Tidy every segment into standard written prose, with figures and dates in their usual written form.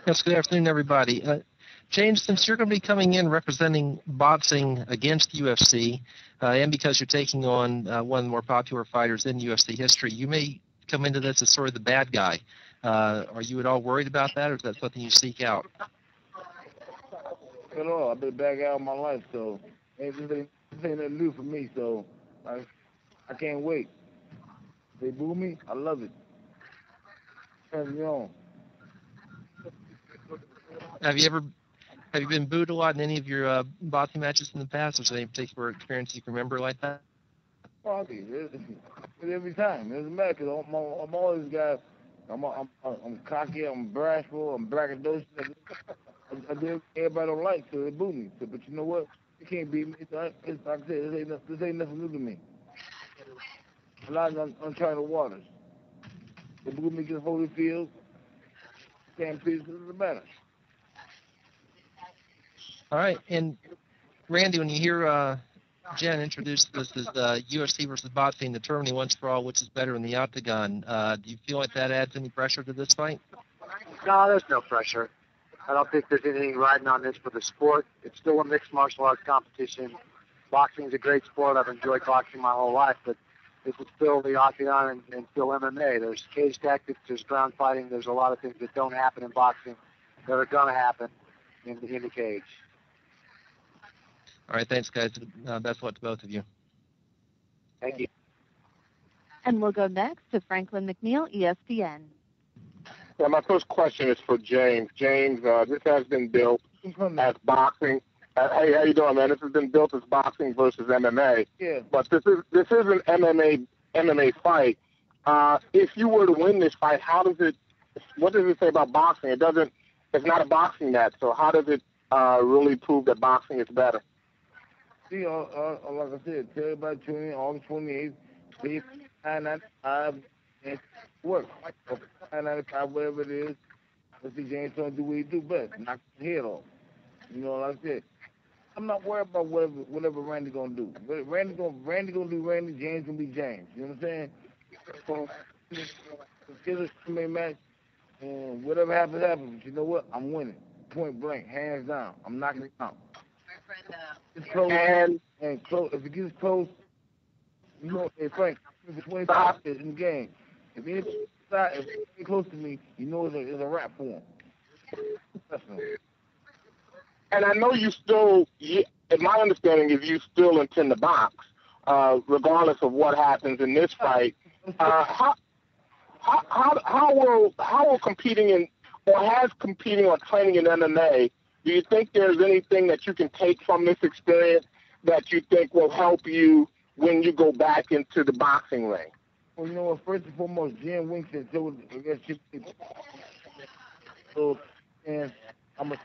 Yes, good afternoon, everybody. James, since you're going to be coming in representing boxing against UFC, and because you're taking on one of the more popular fighters in UFC history, you may come into this as sort of the bad guy. Are you at all worried about that, or is that something you seek out? At all. I've been back out of my life, so this ain't nothing new for me. So I can't wait. They boo me. I love it. Turn me on. Have you ever have you been booed a lot in any of your boxing matches in the past? Or is there any particular experience you can remember like that? Oh, every time. It doesn't matter because I'm always got. I'm cocky. I'm bashful. I'm braggadocious. I do everybody don't like, so they boo me. So, but you know what? You can't beat me. It's like I said, this ain't nothing new to me. I'm not uncharted waters. They boo me against Holyfield. Can't peace. It doesn't matter. All right, and Randy, when you hear Jen introduce this as UFC versus boxing, determining once for all which is better in the octagon, do you feel like that adds any pressure to this fight? No, there's no pressure. I don't think there's anything riding on this for the sport. It's still a mixed martial arts competition. Boxing is a great sport. I've enjoyed boxing my whole life, but this is still the octagon and still MMA. There's cage tactics, there's ground fighting, there's a lot of things that don't happen in boxing that are going to happen in the cage. All right, thanks, guys. Best of luck to both of you. Thank you. And we'll go next to Franklin McNeil, ESPN. Yeah, my first question is for James. James, this has been built as boxing. Hey, how you doing, man? This has been built as boxing versus MMA. Yeah. But this is an MMA fight. If you were to win this fight, what does it say about boxing? It's not a boxing match. So how does it really prove that boxing is better? See, like I said, tell everybody tune in August 28th, pay $9.95 and work. $9.95, whatever it is. Let's see James Toney do what he do best, knock his head off. You know, like I said, I'm not worried about whatever Randy gonna do. Randy gonna do Randy, James gonna be James. You know what I'm saying? So, it's a MMA match, and whatever happens, happens. But you know what? I'm winning. Point blank, hands down. I'm knocking it out. It's close, and close. If it gets close, you know, hey Frank, for 25 in the game. If it's close to me, you know it's a wrap for him. And I know my understanding is you still intend to box, regardless of what happens in this fight. How will competing has competing or training in MMA, do you think there's anything that you can take from this experience that you think will help you when you go back into the boxing ring? Well, you know what? First and foremost, Jim Winston told against you. So, and I'm a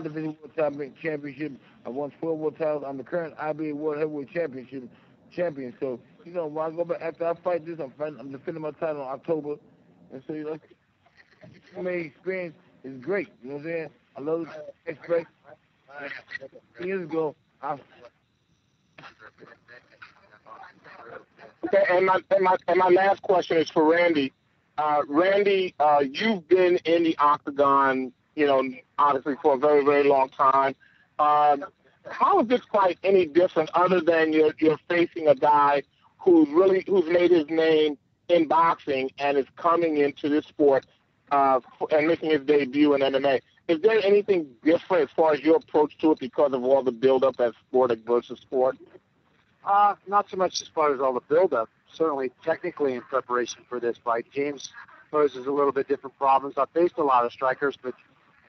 division world championship. I won 12 world titles. I'm the current IBA World Heavyweight champion. So, you know, when I go back after I fight this, I'm defending my title in October. And so, you know, my experience is great. You know what I'm saying? I love the expect. Years ago, Okay, and my last question is for Randy. Randy, you've been in the octagon, you know, obviously for a very, very long time. How is this fight any different other than you're facing a guy who's made his name in boxing and is coming into this sport and making his debut in MMA? Is there anything different as far as your approach to it because of all the build-up as sport versus sport? Not so much as far as all the build-up. Certainly, technically, in preparation for this fight, James poses a little bit different problems. I've faced a lot of strikers, but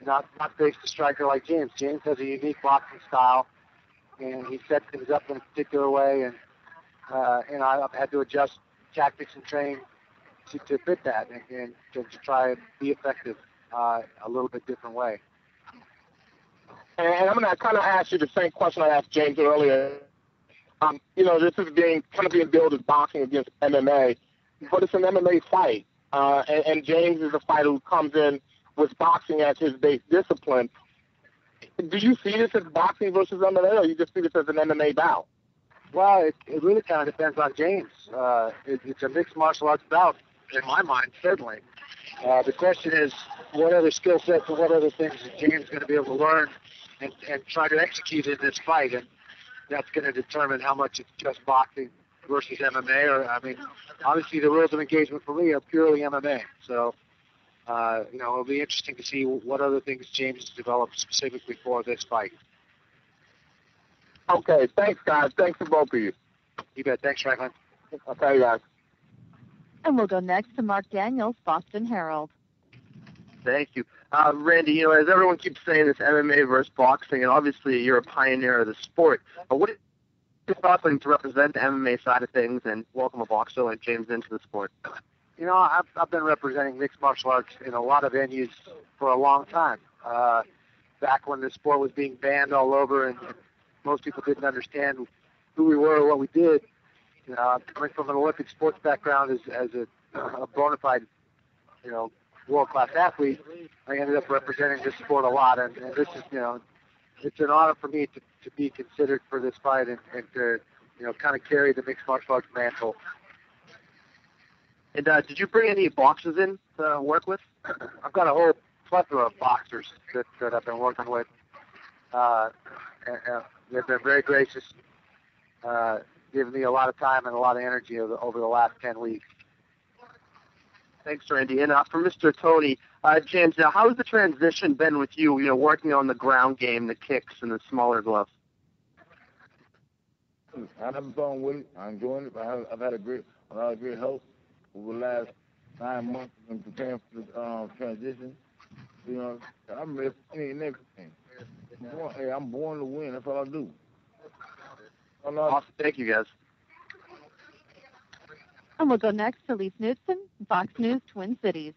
not faced a striker like James. James has a unique boxing style, and he sets things up in a particular way, and I've had to adjust tactics and train to fit that and to try and be effective a little bit different way. And I'm going to kind of ask you the same question I asked James earlier. You know, this is being billed as boxing against MMA, but it's an MMA fight. And James is a fighter who comes in with boxing as his base discipline. Do you see this as boxing versus MMA, or you just see this as an MMA bout? Well, it really kind of depends on James. It's a mixed martial arts bout, in my mind, certainly. The question is, what other skill sets and what other things is James going to be able to learn and try to execute in this fight? And that's going to determine how much it's just boxing versus MMA. Or, I mean, obviously the rules of engagement for me are purely MMA. So, it'll be interesting to see what other things James has developed specifically for this fight. Okay, thanks, guys. Thanks to both of you. You bet. Thanks, Franklin. Okay, guys. And we'll go next to Mark Daniels, Boston Herald. Thank you. Randy, as everyone keeps saying, this MMA versus boxing, and obviously you're a pioneer of the sport. What is your thoughts on to represent the MMA side of things and welcome a boxer like James into the sport? I've been representing mixed martial arts in a lot of venues for a long time. Back when the sport was being banned all over and most people didn't understand who we were or what we did. Coming from an Olympic sports background as a bona fide, world-class athlete, I ended up representing this sport a lot. And this is, it's an honor for me to be considered for this fight and to, kind of carry the mixed martial arts mantle. And did you bring any boxers in to work with? I've got a whole plethora of boxers that I've been working with. They've been very gracious, giving me a lot of time and a lot of energy over the last 10 weeks. Thanks, Randy. And for Mr. Toney, James, now how has the transition been with you, working on the ground game, the kicks, and the smaller gloves? I have fun with it. I'm enjoying it. I've had a lot of great help over the last 9 months in preparing for the transition. I'm ready for any and everything. I'm born to win. That's all I do. Awesome. Thank you, guys. And we'll go next to Lee Knudsen, Fox News, Twin Cities.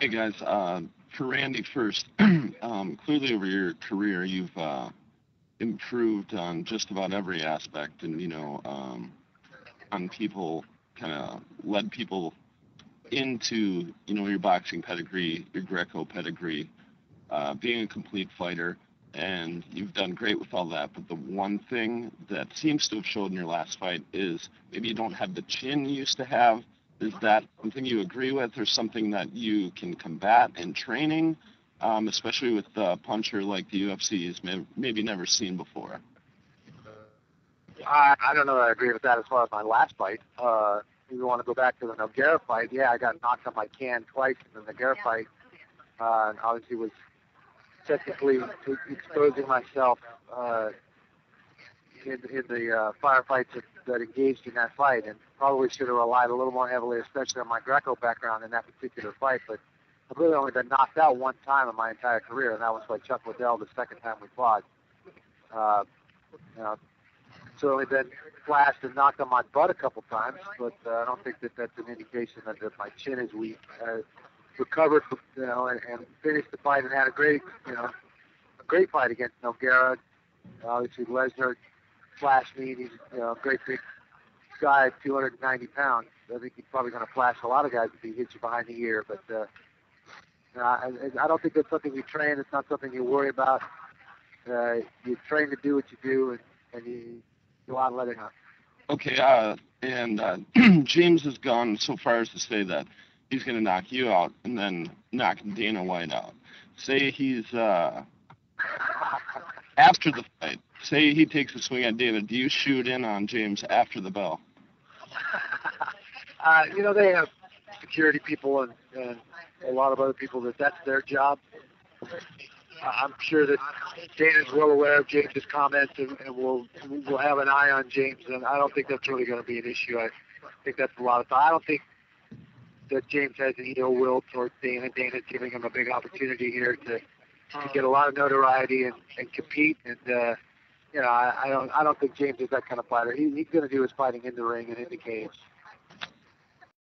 Hey, guys. For Randy first, clearly over your career, you've improved on just about every aspect and, on people, kind of led people into, your boxing pedigree, your Greco pedigree, being a complete fighter. And you've done great with all that, but the one thing that seems to have showed in your last fight is maybe you don't have the chin you used to have. Is that something you agree with, or something that you can combat in training, especially with a puncher like the UFC has maybe never seen before? I don't know that I agree with that as far as my last fight. If you want to go back to the Nogueira fight, yeah, I got knocked on my can twice in the Nogueira fight, and obviously was technically exposing myself in the firefights that engaged in that fight, and probably should have relied a little more heavily, especially on my Greco background in that particular fight. But I've really only been knocked out one time in my entire career, and that was by Chuck Liddell the second time we fought. Certainly been flashed and knocked on my butt a couple times, but I don't think that that's an indication that my chin is weak. Recovered, and finished the fight and had a great fight against Nogueira. Obviously, Lesnar flashed me. He's a great big guy at 290 pounds. I think he's probably going to flash a lot of guys if he hits you behind the ear. But I don't think that's something you train. It's not something you worry about. You train to do what you do, and you go out and let it happen. Okay, and James has gone so far as to say that he's going to knock you out and then knock Dana White out. Say he's after the fight. Say he takes a swing at Dana. Do you shoot in on James after the bell? They have security people and a lot of other people that's their job. I'm sure that Dana's well aware of James's comments and will have an eye on James. And I don't think that's really going to be an issue. I think that's a lot of time. I don't think that James has any ill will towards Dana. Dana's giving him a big opportunity here to get a lot of notoriety and compete. And I don't think James is that kind of fighter. He's going to do his fighting in the ring and in the cage.